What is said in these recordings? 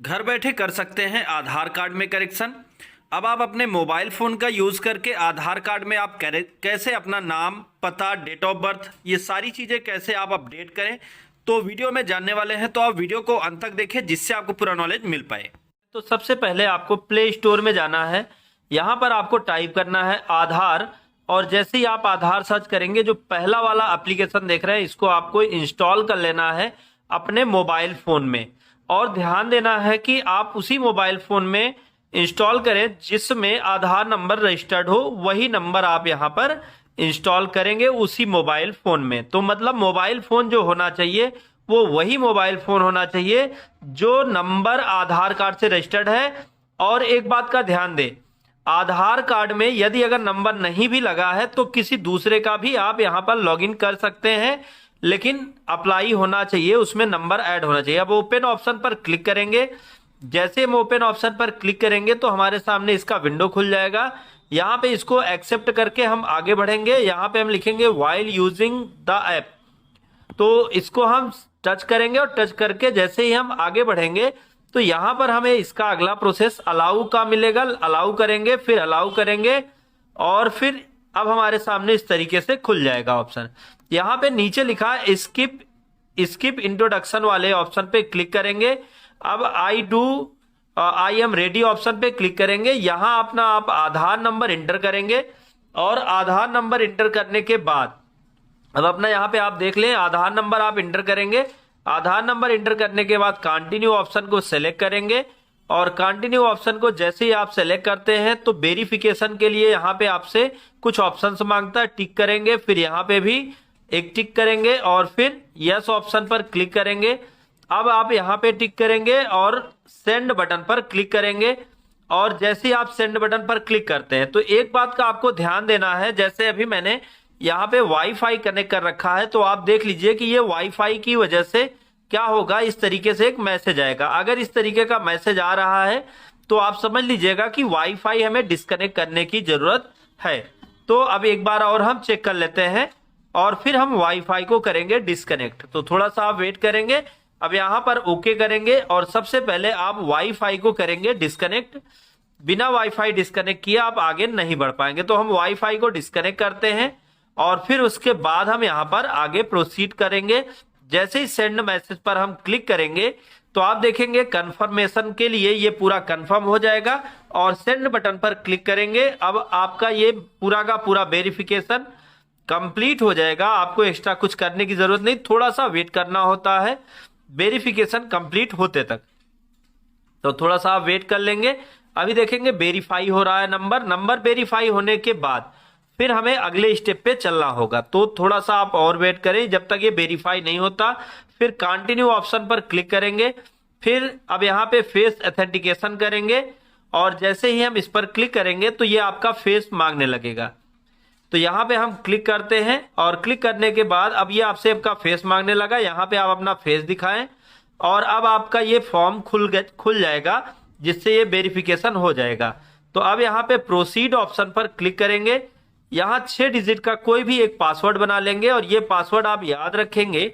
घर बैठे कर सकते हैं आधार कार्ड में करेक्शन। अब आप अपने मोबाइल फ़ोन का यूज़ करके आधार कार्ड में आप कैसे अपना नाम, पता, डेट ऑफ बर्थ, ये सारी चीज़ें कैसे आप अपडेट करें, तो वीडियो में जानने वाले हैं। तो आप वीडियो को अंत तक देखें जिससे आपको पूरा नॉलेज मिल पाए। तो सबसे पहले आपको प्ले स्टोर में जाना है। यहाँ पर आपको टाइप करना है आधार, और जैसे ही आप आधार सर्च करेंगे जो पहला वाला एप्लीकेशन देख रहे हैं इसको आपको इंस्टॉल कर लेना है अपने मोबाइल फ़ोन में। और ध्यान देना है कि आप उसी मोबाइल फ़ोन में इंस्टॉल करें जिसमें आधार नंबर रजिस्टर्ड हो, वही नंबर आप यहाँ पर इंस्टॉल करेंगे उसी मोबाइल फ़ोन में। तो मतलब मोबाइल फ़ोन जो होना चाहिए वो वही मोबाइल फ़ोन होना चाहिए जो नंबर आधार कार्ड से रजिस्टर्ड है। और एक बात का ध्यान दें, आधार कार्ड में यदि अगर नंबर नहीं भी लगा है तो किसी दूसरे का भी आप यहाँ पर लॉगिन कर सकते हैं, लेकिन अप्लाई होना चाहिए, उसमें नंबर ऐड होना चाहिए। अब ओपन ऑप्शन पर क्लिक करेंगे। जैसे हम ओपन ऑप्शन पर क्लिक करेंगे तो हमारे सामने इसका विंडो खुल जाएगा। यहाँ पे इसको एक्सेप्ट करके हम आगे बढ़ेंगे। यहाँ पे हम लिखेंगे व्हाइल यूजिंग द ऐप, तो इसको हम टच करेंगे और टच करके जैसे ही हम आगे बढ़ेंगे तो यहाँ पर हमें इसका अगला प्रोसेस अलाउ का मिलेगा। अलाउ करेंगे, फिर अलाउ करेंगे, और फिर अब हमारे सामने इस तरीके से खुल जाएगा ऑप्शन। यहाँ पे नीचे लिखा है स्किप इंट्रोडक्शन वाले ऑप्शन पे क्लिक करेंगे। अब आई एम रेडी ऑप्शन पे क्लिक करेंगे। यहाँ अपना आप आधार नंबर इंटर करेंगे, और आधार नंबर इंटर करने के बाद अब अपना यहाँ पे आप देख लें आधार नंबर आप इंटर करेंगे। आधार नंबर इंटर करने के बाद कंटिन्यू ऑप्शन को सेलेक्ट करेंगे, और कंटिन्यू ऑप्शन को जैसे ही आप सेलेक्ट करते हैं तो वेरिफिकेशन के लिए यहाँ पे आपसे कुछ ऑप्शंस मांगता है, टिक करेंगे, फिर यहाँ पे भी एक टिक करेंगे और फिर यस ऑप्शन पर क्लिक करेंगे। अब आप यहाँ पे टिक करेंगे और सेंड बटन पर क्लिक करेंगे। और जैसे ही आप सेंड बटन पर क्लिक करते हैं तो एक बात का आपको ध्यान देना है, जैसे अभी मैंने यहाँ पे वाईफाई कनेक्ट कर रखा है तो आप देख लीजिए कि ये वाईफाई की वजह से क्या होगा, इस तरीके से एक मैसेज आएगा। अगर इस तरीके का मैसेज आ रहा है तो आप समझ लीजिएगा कि वाईफाई हमें डिस्कनेक्ट करने की जरूरत है। तो अब एक बार और हम चेक कर लेते हैं और फिर हम वाईफाई को करेंगे डिस्कनेक्ट। तो थोड़ा सा आप वेट करेंगे। अब यहाँ पर ओके करेंगे और सबसे पहले आप वाईफाई को करेंगे डिस्कनेक्ट। बिना वाईफाई डिस्कनेक्ट किए आप आगे नहीं बढ़ पाएंगे, तो हम वाईफाई को डिस्कनेक्ट करते हैं और फिर उसके बाद हम यहाँ पर आगे प्रोसीड करेंगे। जैसे ही सेंड मैसेज पर हम क्लिक करेंगे तो आप देखेंगे कंफर्मेशन के लिए ये पूरा कंफर्म हो जाएगा, और सेंड बटन पर क्लिक करेंगे। अब आपका ये पूरा का पूरा वेरिफिकेशन कंप्लीट हो जाएगा। आपको एक्स्ट्रा कुछ करने की जरूरत नहीं, थोड़ा सा वेट करना होता है वेरिफिकेशन कंप्लीट होते तक, तो थोड़ा सा आप वेट कर लेंगे। अभी देखेंगे वेरीफाई हो रहा है नंबर वेरीफाई होने के बाद फिर हमें अगले स्टेप पे चलना होगा, तो थोड़ा सा आप और वेट करें जब तक ये वेरीफाई नहीं होता। फिर कंटिन्यू ऑप्शन पर क्लिक करेंगे। फिर अब यहाँ पे फेस ऑथेंटिकेशन करेंगे, और जैसे ही हम इस पर क्लिक करेंगे तो ये आपका फेस मांगने लगेगा। तो यहाँ पे हम क्लिक करते हैं, और क्लिक करने के बाद अब ये आपसे आपका फेस मांगने लगा। यहाँ पे आप अपना फेस दिखाएं, और अब आपका ये फॉर्म खुल जाएगा जिससे ये वेरिफिकेशन हो जाएगा। तो अब यहाँ पे प्रोसीड ऑप्शन पर क्लिक करेंगे। यहाँ 6 डिजिट का कोई भी एक पासवर्ड बना लेंगे, और ये पासवर्ड आप याद रखेंगे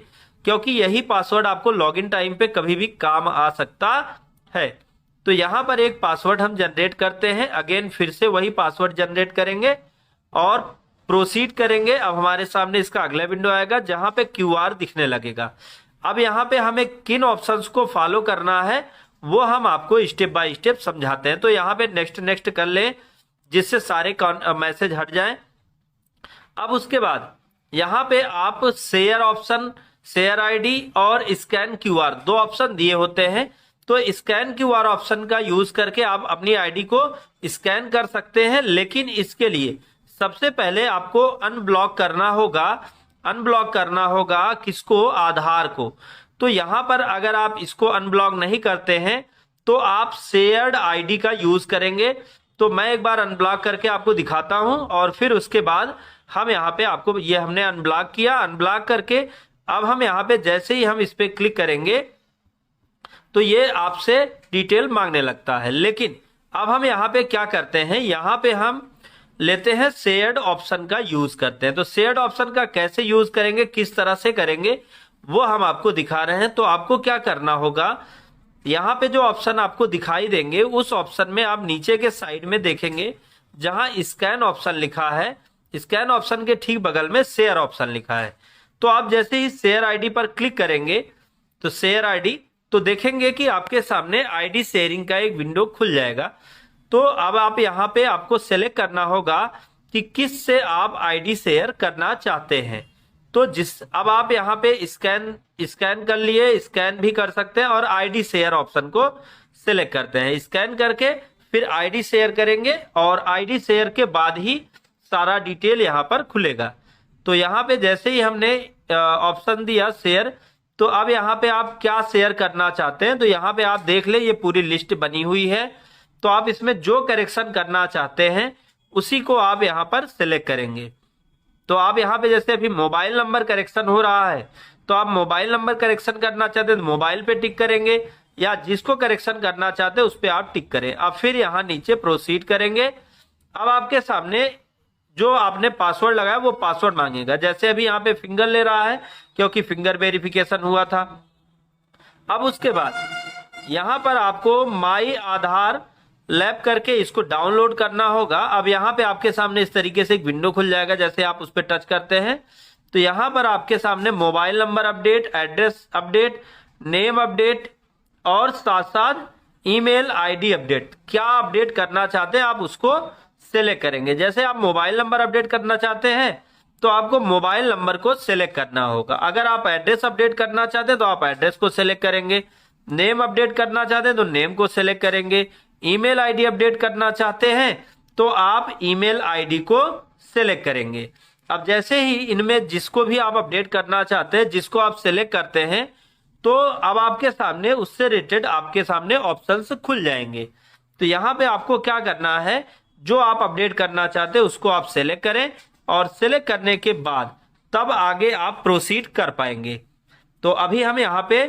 क्योंकि यही पासवर्ड आपको लॉगिन टाइम पे कभी भी काम आ सकता है। तो यहाँ पर एक पासवर्ड हम जनरेट करते हैं। अगेन फिर से वही पासवर्ड जनरेट करेंगे और प्रोसीड करेंगे। अब हमारे सामने इसका अगला विंडो आएगा जहां पे क्यूआर दिखने लगेगा। अब यहाँ पे हमें किन ऑप्शंस को फॉलो करना है वो हम आपको स्टेप बाय स्टेप समझाते हैं। तो यहाँ पे नेक्स्ट कर लें जिससे सारे मैसेज हट जाएं। अब उसके बाद यहाँ पे आप शेयर ऑप्शन, शेयर आईडी और स्कैन क्यूआर 2 ऑप्शन दिए होते हैं। तो स्कैन क्यूआर ऑप्शन का यूज करके आप अपनी आईडी को स्कैन कर सकते हैं, लेकिन इसके लिए सबसे पहले आपको अनब्लॉक करना होगा किसको, आधार को। तो यहाँ पर अगर आप इसको अनब्लॉक नहीं करते हैं तो आप शेयर्ड आईडी का यूज करेंगे। तो मैं एक बार अनब्लॉक करके आपको दिखाता हूं, और फिर उसके बाद हम यहाँ पे आपको ये हमने अनब्लॉक किया। अनब्लॉक करके अब हम यहाँ पे जैसे ही हम इस पे क्लिक करेंगे तो ये आपसे डिटेल मांगने लगता है। लेकिन अब हम यहाँ पे क्या करते हैं, यहाँ पे हम लेते हैं शेयर्ड ऑप्शन का यूज करते हैं। तो शेयर्ड ऑप्शन का कैसे यूज करेंगे, किस तरह से करेंगे वो हम आपको दिखा रहे हैं। तो आपको क्या करना होगा, यहाँ पे जो ऑप्शन आपको दिखाई देंगे उस ऑप्शन में आप नीचे के साइड में देखेंगे जहां स्कैन ऑप्शन लिखा है, स्कैन ऑप्शन के ठीक बगल में शेयर ऑप्शन लिखा है। तो आप जैसे ही शेयर आईडी पर क्लिक करेंगे तो शेयर आईडी, तो देखेंगे कि आपके सामने आईडी शेयरिंग का एक विंडो खुल जाएगा। तो अब आप यहाँ पे आपको सेलेक्ट करना होगा कि किस से आप आईडी शेयर करना चाहते हैं। तो अब आप यहाँ पे स्कैन कर लिए, स्कैन भी कर सकते हैं और आईडी शेयर ऑप्शन को सिलेक्ट करते हैं। स्कैन करके फिर आईडी शेयर करेंगे और आईडी शेयर के बाद ही सारा डिटेल यहाँ पर खुलेगा। तो यहाँ पे जैसे ही हमने ऑप्शन दिया शेयर, तो अब यहाँ पे आप क्या शेयर करना चाहते हैं, तो यहाँ पे आप देख ले ये पूरी लिस्ट बनी हुई है। तो आप इसमें जो करेक्शन करना चाहते हैं उसी को आप यहाँ पर सिलेक्ट करेंगे। तो आप यहाँ पे जैसे अभी मोबाइल नंबर करेक्शन हो रहा है, तो आप मोबाइल नंबर करेक्शन करना चाहते हैं तो मोबाइल पे टिक करेंगे, या जिसको करेक्शन करना चाहते हैं उस पर आप टिक करें। अब फिर यहाँ नीचे प्रोसीड करेंगे। अब आपके सामने जो आपने पासवर्ड लगाया वो पासवर्ड मांगेगा। जैसे अभी यहाँ पे फिंगर ले रहा है क्योंकि फिंगर वेरिफिकेशन हुआ था। अब उसके बाद यहाँ पर आपको माई आधार लैब करके इसको डाउनलोड करना होगा। अब यहाँ पे आपके सामने इस तरीके से एक विंडो खुल जाएगा। जैसे आप उस पर टच करते हैं तो यहाँ पर आपके सामने mobile number update, address update, name update और साथ साथ ईमेल आईडी अपडेट, क्या अपडेट करना चाहते हैं आप उसको सेलेक्ट करेंगे। जैसे आप मोबाइल नंबर अपडेट करना चाहते हैं तो आपको मोबाइल नंबर को सेलेक्ट करना होगा। अगर आप एड्रेस अपडेट करना चाहते हैं तो आप एड्रेस को सेलेक्ट करेंगे। नेम अपडेट करना चाहते हैं तो नेम को सेलेक्ट करेंगे। ईमेल आईडी अपडेट करना चाहते हैं तो आप ईमेल आईडी को सेलेक्ट करेंगे। अब जैसे ही इनमें जिसको भी आप अपडेट करना चाहते हैं, जिसको आप सेलेक्ट करते हैं, तो अब आपके सामने उससे रिलेटेड आपके सामने ऑप्शंस खुल जाएंगे। तो यहाँ पे आपको क्या करना है, जो आप अपडेट करना चाहते हैं उसको आप सेलेक्ट करें और सेलेक्ट करने के बाद तब आगे आप प्रोसीड कर पाएंगे। तो अभी हम यहाँ पे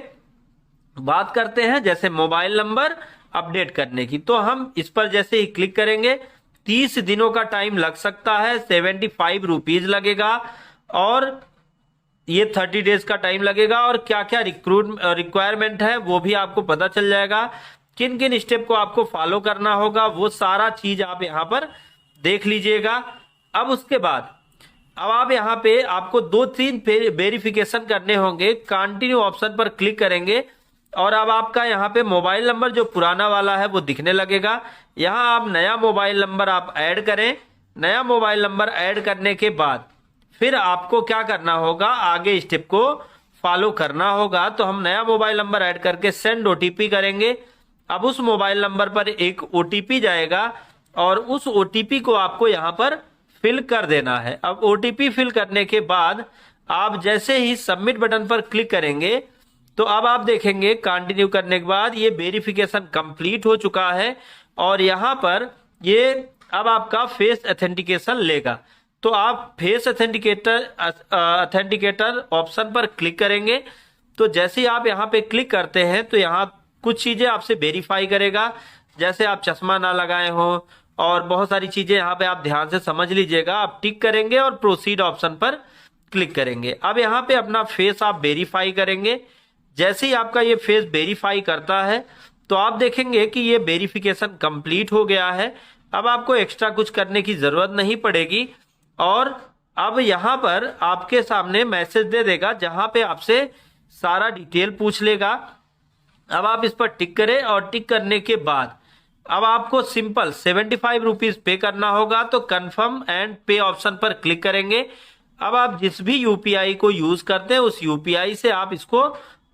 बात करते हैं जैसे मोबाइल नंबर अपडेट करने की। तो हम इस पर जैसे ही क्लिक करेंगे 30 दिनों का टाइम लग सकता है, 75 रुपीज लगेगा और ये 30 डेज का टाइम लगेगा। और क्या क्या रिक्वायरमेंट है वो भी आपको पता चल जाएगा। किन किन स्टेप को आपको फॉलो करना होगा वो सारा चीज आप यहाँ पर देख लीजिएगा। अब उसके बाद अब आप यहाँ पे आपको 2-3 वेरिफिकेशन करने होंगे। कंटिन्यू ऑप्शन पर क्लिक करेंगे और अब आपका यहाँ पे मोबाइल नंबर जो पुराना वाला है वो दिखने लगेगा। यहाँ आप नया मोबाइल नंबर आप ऐड करें। नया मोबाइल नंबर ऐड करने के बाद फिर आपको क्या करना होगा, आगे स्टेप को फॉलो करना होगा। तो हम नया मोबाइल नंबर ऐड करके सेंड ओटीपी करेंगे। अब उस मोबाइल नंबर पर एक ओटीपी जाएगा और उस ओटीपी को आपको यहाँ पर फिल कर देना है। अब ओटीपी फिल करने के बाद आप जैसे ही सबमिट बटन पर क्लिक करेंगे तो अब आप देखेंगे कंटिन्यू करने के बाद ये वेरिफिकेशन कंप्लीट हो चुका है और यहाँ पर ये अब आपका फेस ऑथेंटिकेशन लेगा। तो आप फेस ऑथेंटिकेटर ऑप्शन पर क्लिक करेंगे। तो जैसे ही आप यहाँ पे क्लिक करते हैं तो यहाँ कुछ चीजें आपसे वेरीफाई करेगा, जैसे आप चश्मा ना लगाए हो और बहुत सारी चीजें यहाँ पे आप ध्यान से समझ लीजिएगा। आप टिक करेंगे और प्रोसीड ऑप्शन पर क्लिक करेंगे। अब यहाँ पे अपना फेस आप वेरीफाई करेंगे। जैसे ही आपका ये फेस वेरीफाई करता है तो आप देखेंगे कि ये वेरिफिकेशन कंप्लीट हो गया है। अब आपको एक्स्ट्रा कुछ करने की जरूरत नहीं पड़ेगी और अब यहाँ पर आपके सामने मैसेज दे देगा जहां पे आपसे सारा डिटेल पूछ लेगा। अब आप इस पर टिक करें और टिक करने के बाद अब आपको सिंपल 75 रुपीज पे करना होगा। तो कंफर्म एंड पे ऑप्शन पर क्लिक करेंगे। अब आप जिस भी यूपीआई को यूज करते हैं उस यूपीआई से आप इसको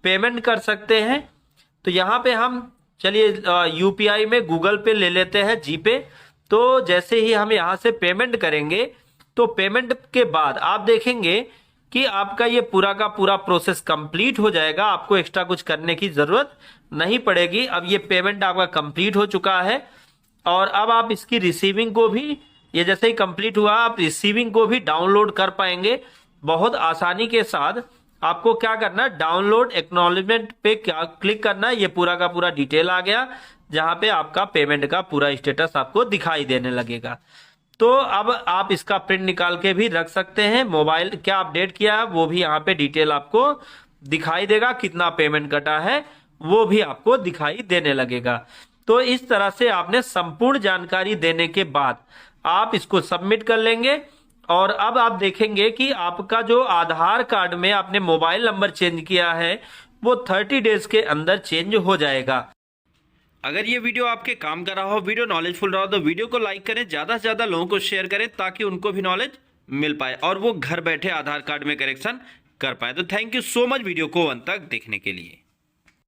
पेमेंट कर सकते हैं। तो यहाँ पे हम चलिए यूपीआई में गूगल पे ले लेते हैं, जीपे। तो जैसे ही हम यहाँ से पेमेंट करेंगे तो पेमेंट के बाद आप देखेंगे कि आपका ये पूरा का पूरा प्रोसेस कंप्लीट हो जाएगा। आपको एक्स्ट्रा कुछ करने की जरूरत नहीं पड़ेगी। अब ये पेमेंट आपका कंप्लीट हो चुका है और अब आप इसकी रिसीविंग को भी, ये जैसे ही कंप्लीट हुआ, आप रिसीविंग को भी डाउनलोड कर पाएंगे बहुत आसानी के साथ। आपको क्या करना है, डाउनलोड एक्नॉलेजमेंट पे क्या क्लिक करना है। ये पूरा का पूरा डिटेल आ गया जहां पे आपका पेमेंट का पूरा स्टेटस आपको दिखाई देने लगेगा। तो अब आप इसका प्रिंट निकाल के भी रख सकते हैं। मोबाइल क्या अपडेट किया है वो भी यहाँ पे डिटेल आपको दिखाई देगा, कितना पेमेंट कटा है वो भी आपको दिखाई देने लगेगा। तो इस तरह से आपने संपूर्ण जानकारी देने के बाद आप इसको सबमिट कर लेंगे और अब आप देखेंगे कि आपका जो आधार कार्ड में आपने मोबाइल नंबर चेंज किया है वो 30 डेज के अंदर चेंज हो जाएगा। अगर ये वीडियो आपके काम का रहा हो, वीडियो नॉलेजफुल रहा हो, तो वीडियो को लाइक करें, ज़्यादा से ज़्यादा लोगों को शेयर करें ताकि उनको भी नॉलेज मिल पाए और वो घर बैठे आधार कार्ड में करेक्शन कर पाए। तो thank you so much video को अंत तक देखने के लिए।